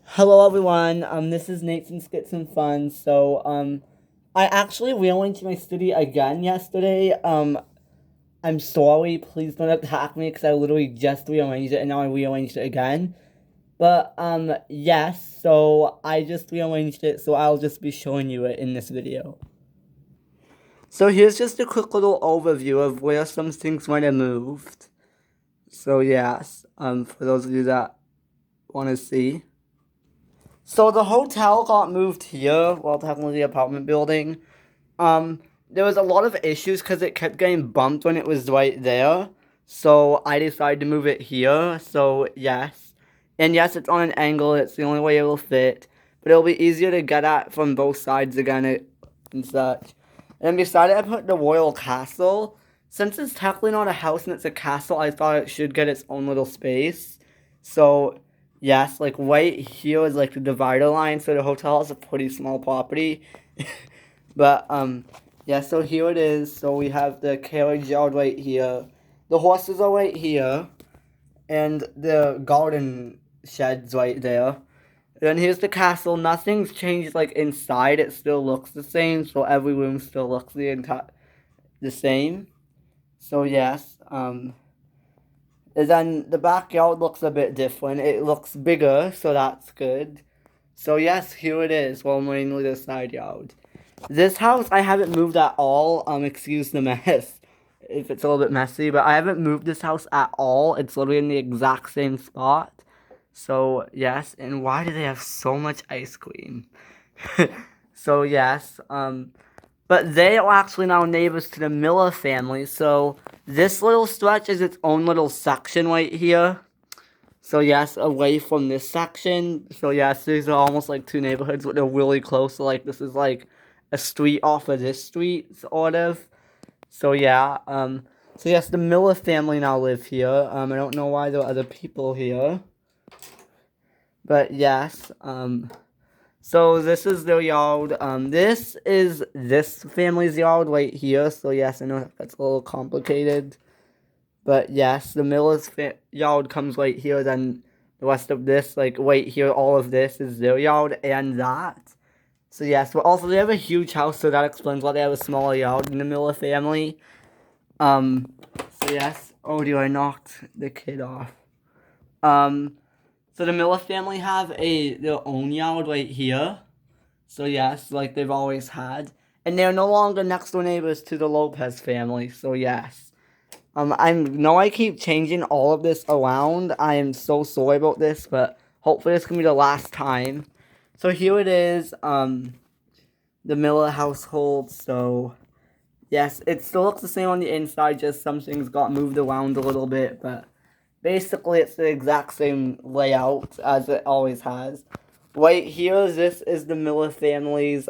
Hello everyone. This is Nate from Skits and Fun. I actually rearranged my studio again yesterday. I'm sorry. Please don't attack me because I literally just rearranged it and now I rearranged it again. Yes. So I just rearranged it. So I'll just be showing you it in this video. So here's just a quick little overview of where some things might have moved. So yes. For those of you that want to see. So the hotel got moved here, well, technically the apartment building. There was a lot of issues because it kept getting bumped when it was right there. So I decided to move it here. So yes, and yes, it's on an angle. It's the only way it will fit, but it'll be easier to get at from both sides again and such. And beside it, I put the royal castle. Since it's technically not a house and it's a castle, I thought it should get its own little space. So yes, like right here is like the divider line. So the hotel is a pretty small property. But yeah, so here it is. So we have the carriage yard right here. The horses are right here. And the garden shed's right there. Then here's the castle. Nothing's changed like inside. It still looks the same. So every room still looks the same. So yes. And then the backyard looks a bit different. It looks bigger, so that's good. So yes, here it is. Well, mainly the side yard. This house I haven't moved at all. Excuse the mess if it's a little bit messy, but I haven't moved this house at all. It's literally in the exact same spot. So yes, and why do they have so much ice cream? So yes, but they are actually now neighbors to the Miller family. So this little stretch is its own little section right here. So yes, away from this section. So yes, these are almost like two neighborhoods, but they're really close. So like this is like a street off of this street, sort of. So yeah, so yes, the Miller family now live here. I don't know why there are other people here, but yes, so this is their yard. This is this family's yard right here. So yes, I know that's a little complicated. But yes, the Miller's yard comes right here. Then the rest of this, like right here, all of this is their yard and that. So yes, but also they have a huge house, so that explains why they have a smaller yard in the Miller family. Um, so yes. Oh, dear, I knocked the kid off. Um, so the Miller family have their own yard right here. So yes, like they've always had. And they're no longer next door neighbors to the Lopez family, so yes. I keep changing all of this around. I am so sorry about this, but hopefully this can be the last time. So here it is, the Miller household. So yes, it still looks the same on the inside, just some things got moved around a little bit, but basically it's the exact same layout as it always has. Right here, this is the Miller family's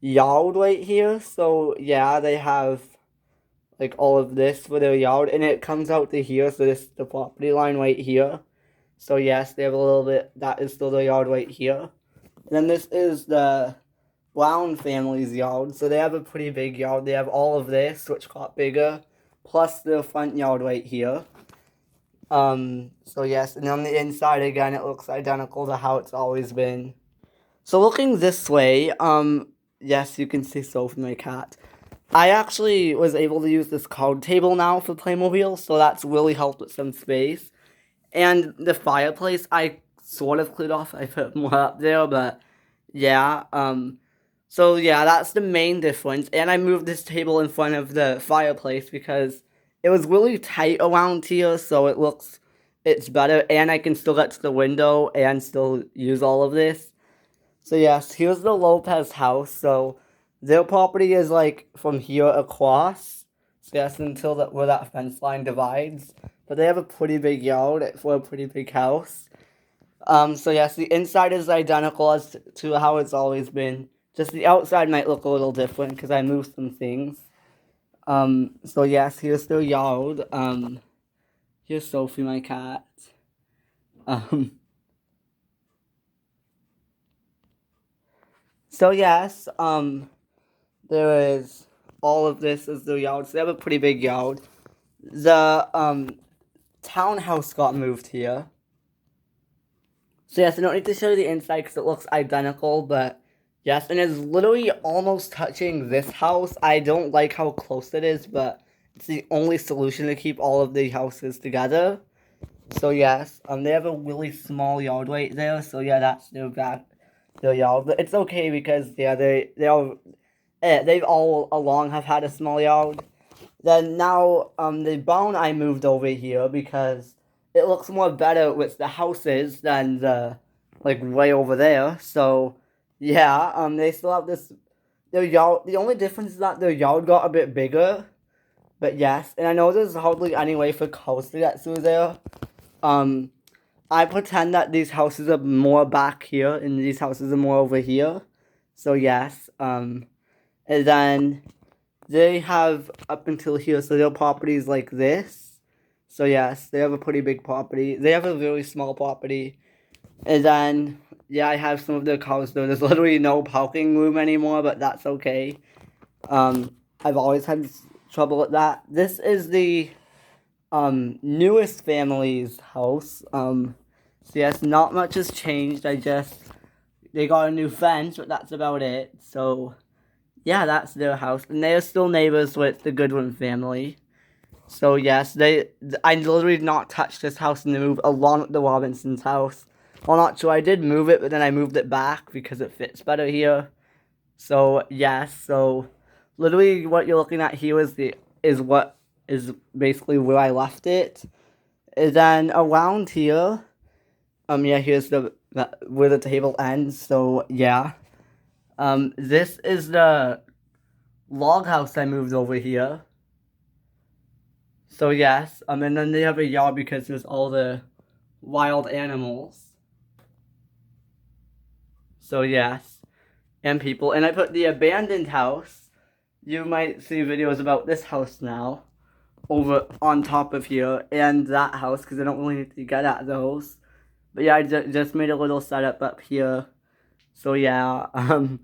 yard right here. So yeah, they have like all of this for their yard, and it comes out to here. So this is the property line right here. So yes, they have a little bit. That is still their yard right here. And then this is the Brown family's yard. So they have a pretty big yard. They have all of this, which got bigger, plus the front yard right here. So yes, and on the inside again, it looks identical to how it's always been. So looking this way, yes, you can see Sophie, my cat. I actually was able to use this card table now for Playmobil, so that's really helped with some space. And the fireplace, I sort of cleared off. I put more up there, but yeah. So yeah, that's the main difference. And I moved this table in front of the fireplace because it was really tight around here, so it's better. And I can still get to the window and still use all of this. So yes, here's the Lopez house. So their property is like from here across. So yes, until where that fence line divides. But they have a pretty big yard for a pretty big house. So yes, the inside is identical as to how it's always been. Just the outside might look a little different because I moved some things. So yes, here's their yard. Here's Sophie, my cat. Um, so yes, there is all of this is their yard. So they have a pretty big yard. The townhouse got moved here. So yes, I don't need to show you the inside because it looks identical, but yes, and it's literally almost touching this house. I don't like how close it is, but it's the only solution to keep all of the houses together. So yes, they have a really small yard right there. So yeah, that's their yard. But it's okay because yeah, they've all along have had a small yard. Then now the barn I moved over here because it looks more better with the houses than the like way over there. So yeah, they still have this their yard. The only difference is that their yard got a bit bigger. But yes, and I know there's hardly any way for cars to get through there. Um, I pretend that these houses are more back here and these houses are more over here. So yes, and then they have up until here, so their property is like this. So yes, they have a pretty big property. They have a really small property. And then, yeah, I have some of their cars though. There's literally no parking room anymore, but that's okay. I've always had trouble with that. This is the newest family's house. So yes, not much has changed. They got a new fence, but that's about it. So yeah, that's their house, and they are still neighbors with the Goodwin family. So yes, I literally did not touch this house in the move along with the Robinsons' house. Well, not true. I did move it, but then I moved it back because it fits better here. So yes, so literally what you're looking at here is basically where I left it. And then around here, yeah, here's where the table ends. So yeah, this is the log house I moved over here. So yes, and then they have a yard because there's all the wild animals. So yes, and people. And I put the abandoned house. You might see videos about this house now, over on top of here, and that house, because I don't really need to get at those. But yeah, I just made a little setup up here. So yeah, and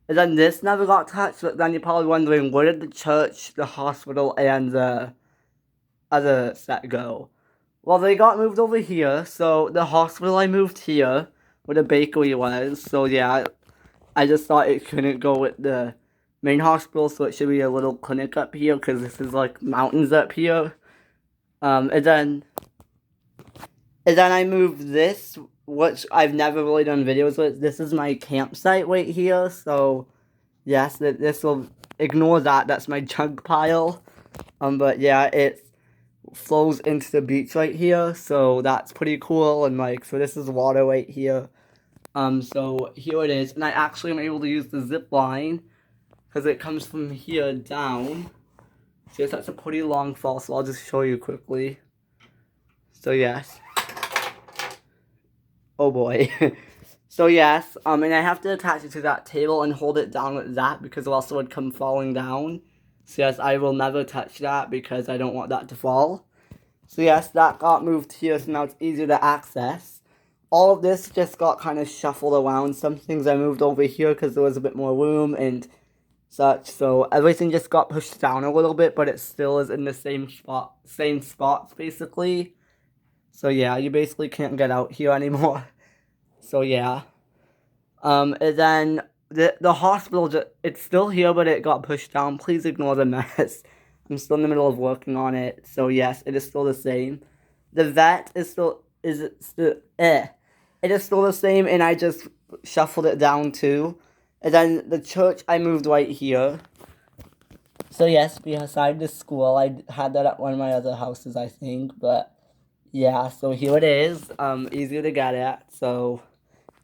then this never got touched, but then you're probably wondering, where did the church, the hospital, and the other set go? Well, they got moved over here, so the hospital I moved here, where the bakery was, so yeah, I just thought it couldn't go with the main hospital, so it should be a little clinic up here, because this is like mountains up here. And then I moved this, which I've never really done videos with. This is my campsite right here, so yes, this will ignore that. That's my junk pile. But yeah, it flows into the beach right here, so that's pretty cool. And like, so this is water right here. So here it is, and I actually am able to use the zip line because it comes from here down. So yes, that's a pretty long fall, so I'll just show you quickly. So yes. Oh boy. So yes, and I have to attach it to that table and hold it down with that because else it would come falling down. So yes, I will never touch that because I don't want that to fall. So yes, that got moved here, so now it's easier to access. All of this just got kind of shuffled around. Some things I moved over here because there was a bit more room and such. So everything just got pushed down a little bit, but it still is in the same spots basically. So yeah, you basically can't get out here anymore. So yeah. And then the hospital, it's still here, but it got pushed down. Please ignore the mess. I'm still in the middle of working on it. So yes, it is still the same. The vet is still, It is still the same, and I just shuffled it down too. And then the church, I moved right here. So yes, beside the school, I had that at one of my other houses, I think. But yeah, so here it is. Easier to get at. So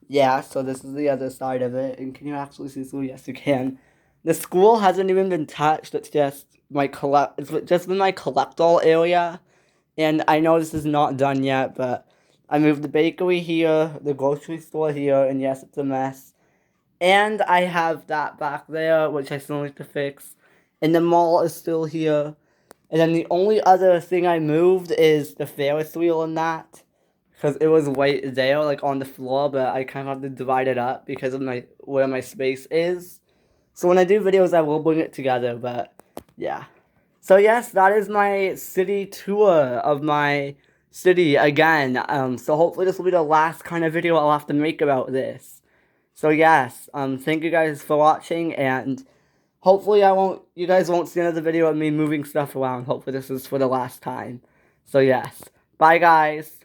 yeah, so this is the other side of it. And can you actually see through? Yes, you can. The school hasn't even been touched. It's just it's just been my collect-all area. And I know this is not done yet, but I moved the bakery here, the grocery store here, and yes, it's a mess. And I have that back there, which I still need to fix. And the mall is still here. And then the only other thing I moved is the Ferris wheel and that. Because it was right there, like on the floor, but I kind of have to divide it up because of where my space is. So when I do videos, I will bring it together, but yeah. So yes, that is my city tour of my city again. So hopefully this will be the last kind of video I'll have to make about this. So yes, thank you guys for watching, and hopefully you guys won't see another video of me moving stuff around. Hopefully this is for the last time. So yes, bye guys.